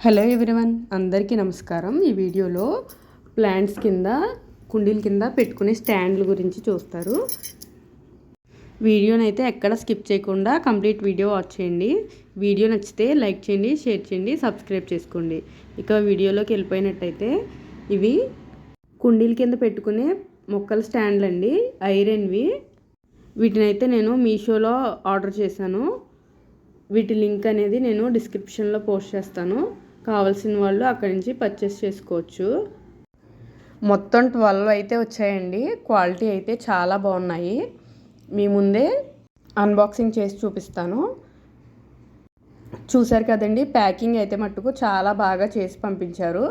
Hello everyone, అందరికీ నమస్కారం. ఈ వీడియోలో ప్లాంట్స్ కింద కుండీల కింద పెట్టుకునే స్టాండ్ల గురించి చూస్తారు. వీడియోని అయితే ఎక్కడ స్కిప్ చేయకుండా కంప్లీట్ వీడియో వాచ్ చేయండి. వీడియో నచ్చితే లైక్ చేయండి, షేర్ చేయండి, సబ్స్క్రైబ్ చేసుకోండి. ఇక వీడియోలోకి వెళ్ళిపోయినట్టయితే ఇవి కుండీల కింద పెట్టుకునే మొక్కల స్టాండ్లు అండి, ఐరన్వి. వీటినైతే నేను మీషోలో ఆర్డర్ చేశాను. వీటి లింక్ అనేది నేను డిస్క్రిప్షన్లో పోస్ట్ చేస్తాను. కావాల్సిన వాళ్ళు అక్కడి నుంచి పర్చేస్ చేసుకోవచ్చు. మొత్తం 12 అయితే వచ్చాయండి. క్వాలిటీ అయితే చాలా బాగున్నాయి. మీ ముందే అన్బాక్సింగ్ చేసి చూపిస్తాను. చూసారు కదండి, ప్యాకింగ్ అయితే మట్టుకు చాలా బాగా చేసి పంపించారు.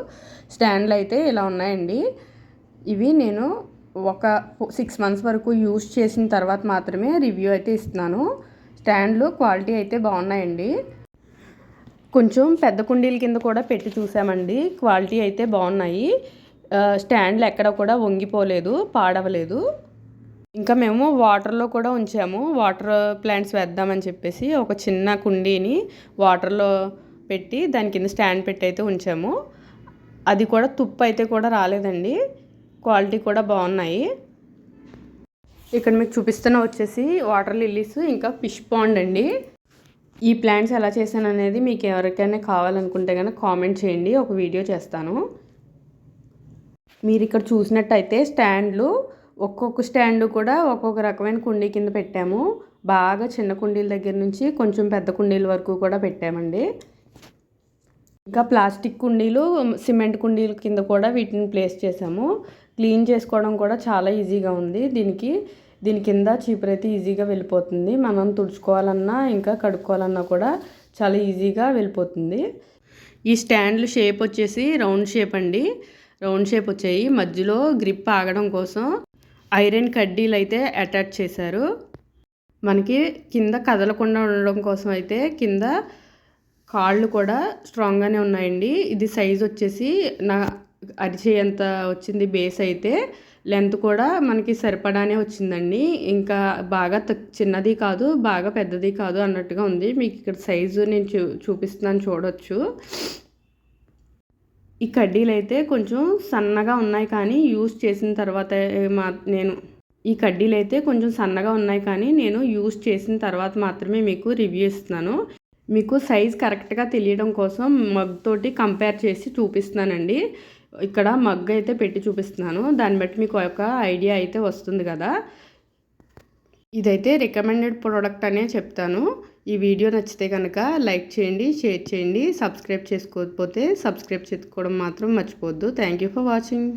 స్టాండ్లు అయితే ఇలా ఉన్నాయండి. ఇవి నేను ఒక 6 months వరకు యూజ్ చేసిన తర్వాత మాత్రమే రివ్యూ అయితే ఇస్తున్నాను. స్టాండ్లు క్వాలిటీ అయితే బాగున్నాయండి. కొంచెం పెద్ద కుండీల కింద కూడా పెట్టి చూసామండి, క్వాలిటీ అయితే బాగున్నాయి. స్టాండ్లు ఎక్కడ కూడా వంగిపోలేదు, పాడవలేదు. ఇంకా మేము వాటర్లో కూడా ఉంచాము. వాటర్ ప్లాంట్స్ వేద్దామని చెప్పేసి ఒక చిన్న కుండీని వాటర్లో పెట్టి దాని కింద స్టాండ్ పెట్టి అయితే ఉంచాము. అది కూడా తుప్పు అయితే కూడా రాలేదండి. క్వాలిటీ కూడా బాగున్నాయి. ఇక్కడ మీకు చూపిస్తున్న వచ్చేసి వాటర్ లిల్లీస్, ఇంకా ఫిష్ పాండ్ అండి. ఈ ప్లాంట్స్ ఎలా చేశాను అనేది మీకు ఎవరికైనా కావాలనుకుంటే కనుక కామెంట్ చేయండి, ఒక వీడియో చేస్తాను. మీరు ఇక్కడ చూసినట్టయితే స్టాండ్లు, ఒక్కొక్క స్టాండ్ కూడా ఒక్కొక్క రకమైన కుండీ కింద పెట్టాము. బాగా చిన్న కుండీల దగ్గర నుంచి కొంచెం పెద్ద కుండీల వరకు కూడా పెట్టామండి. ఇంకా ప్లాస్టిక్ కుండీలు, సిమెంట్ కుండీల కింద కూడా వీటిని ప్లేస్ చేసాము. క్లీన్ చేసుకోవడం కూడా చాలా ఈజీగా ఉంది. దీని కింద చీపురు అయితే ఈజీగా వెళ్ళిపోతుంది. మనం తుడుచుకోవాలన్నా ఇంకా కడుక్కోవాలన్నా కూడా చాలా ఈజీగా వెళ్ళిపోతుంది. ఈ స్టాండ్లు షేప్ వచ్చేసి రౌండ్ షేప్ అండి. రౌండ్ షేప్ వచ్చాయి. మధ్యలో గ్రిప్ ఆగడం కోసం ఐరన్ కడ్డీలు అయితే అటాచ్ చేశారు. మనకి కింద కదలకుండా ఉండడం కోసం అయితే కింద కాళ్ళు కూడా స్ట్రాంగ్గానే ఉన్నాయండి. ఇది సైజ్ వచ్చేసి నా అరిచేయంత వచ్చింది. బేస్ అయితే లెంత్ కూడా మనకి సరిపడానే వచ్చిందండి. ఇంకా బాగా చిన్నది కాదు, బాగా పెద్దది కాదు అన్నట్టుగా ఉంది. మీకు ఇక్కడ సైజు నేను చూపిస్తున్నాను, చూడొచ్చు. ఈ కడ్డీలు అయితే కొంచెం సన్నగా ఉన్నాయి, కానీ యూజ్ చేసిన తర్వాత నేను యూజ్ చేసిన తర్వాత మాత్రమే మీకు రివ్యూ ఇస్తున్నాను. మీకు సైజ్ కరెక్ట్గా తెలియడం కోసం మగ్ తోటి కంపేర్ చేసి చూపిస్తున్నానండి. ఇక్కడ మగ్ అయితే పెట్టి చూపిస్తున్నాను. దాన్ని బట్టి మీకు ఒక ఐడియా అయితే వస్తుంది కదా. ఇదైతే రికమెండెడ్ ప్రోడక్ట్ అనే చెప్తాను. ఈ వీడియో నచ్చితే కనుక లైక్ చేయండి, షేర్ చేయండి. సబ్స్క్రైబ్ చేసుకోకపోతే సబ్స్క్రైబ్ చేసుకోవడం మాత్రం మర్చిపోవద్దు. Thank you for watching.